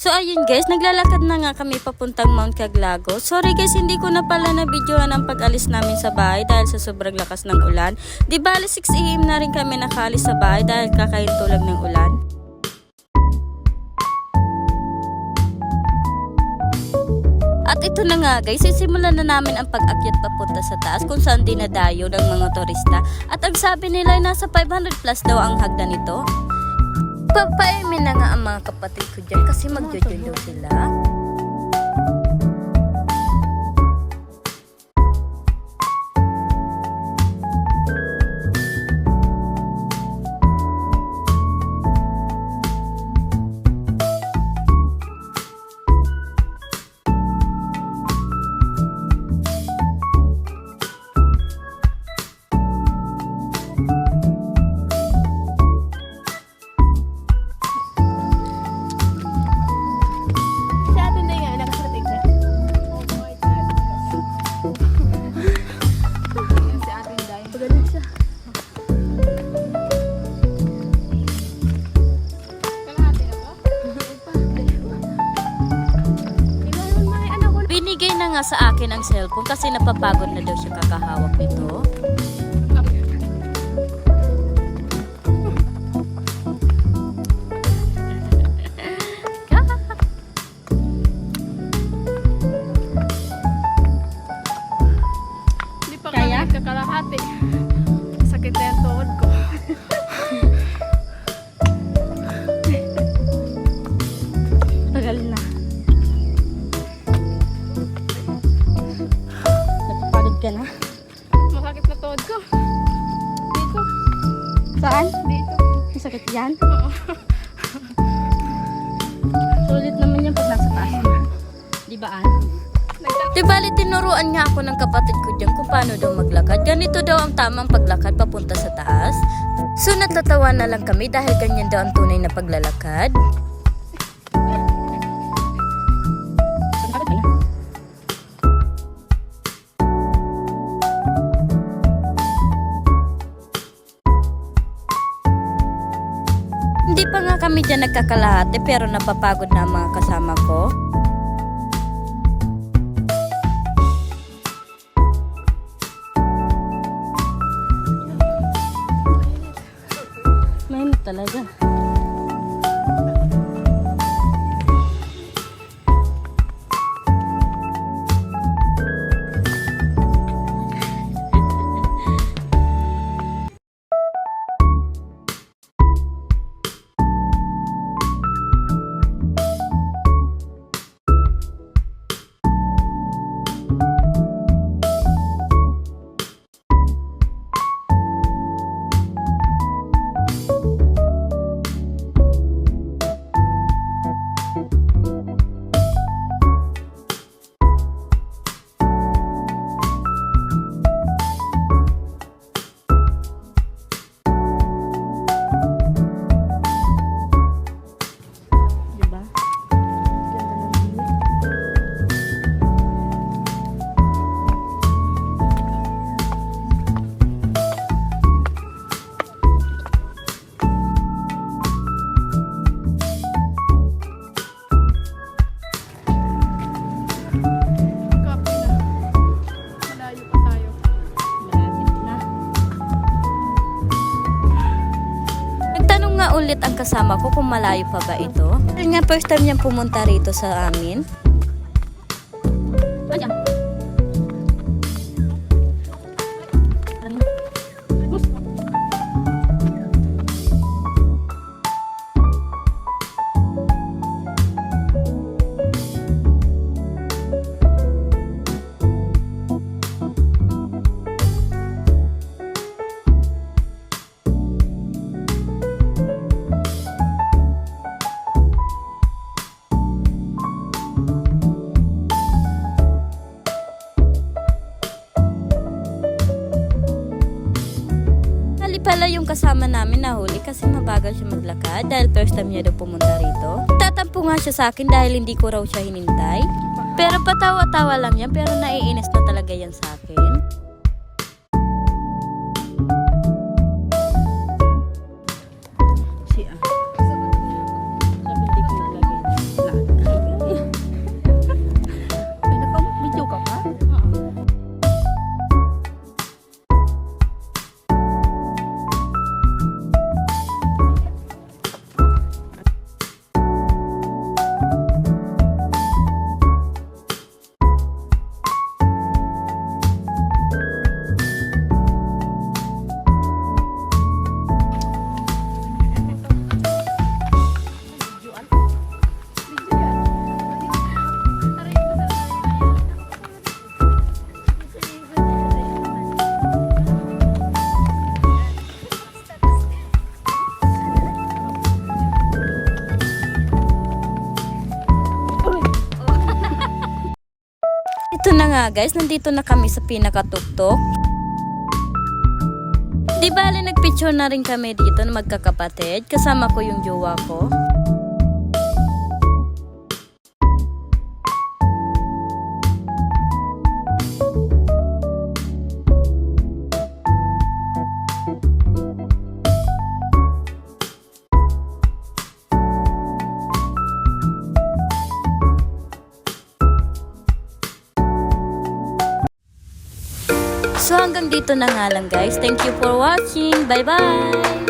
So ayun guys, naglalakad na nga kami papuntang Mount Caglago. Sorry guys, hindi ko na pala na-videohan ang pag-alis namin sa bahay dahil sa sobrang lakas ng ulan. Di bali 6 AM na rin kami nakaalis sa bahay dahil kakahintulag ng ulan. At ito na nga guys, sisimulan na namin ang pag-akyat papunta sa taas kung saan dinadayo ng mga turista. At ang sabi nila ay nasa 500 plus daw ang hagdan nito. Papaimin na nga ang mga kapatid ko dyan kasi magjojojo sila. Binigay na nga sa akin ang cellphone kasi napapagod na daw siya kakahawak nito. Hindi pa kaya kakalahati. Sakit na yung tuhod ko. Tagal na. Napapagod ka na? Masakit na tuhod ko. Dito. Saan? Dito. Masakit yan? Oo. Sulit naman yan pag nasa taas na. Di ba, An? Di bali, tinuruan nga ako ng kapatid ko dyan kung paano daw maglakad. Ganito daw ang tamang paglakad papunta sa taas. So natatawa na lang kami dahil ganyan daw ang tunay na paglalakad. Hindi pa nga kami dyan nagkakalahati pero napapagod na ang mga kasama ko. Mainit talaga. Copy na. Malayo pa tayo. Malapit na. Nagtanong nga ulit ang kasama ko kung malayo pa ba ito. Dahil nga first time niyang pumunta rito sa amin. Ayan. Pala yung kasama namin nahuli kasi mabagal siya maglakad dahil first time niya daw pumunta rito. Tatampo nga siya sa akin dahil hindi ko raw siya hinintay. Pero patawa-tawa lang yan pero naiinis na talaga yan sa akin. Si A. Sabi hindi ko naglagay. ito na nga guys, nandito na kami sa pinakatuktok. Di bale nagpicture na rin kami dito na magkakapatid. Kasama ko yung jowa ko. So hanggang dito na nga lang guys. Thank you for watching. Bye bye!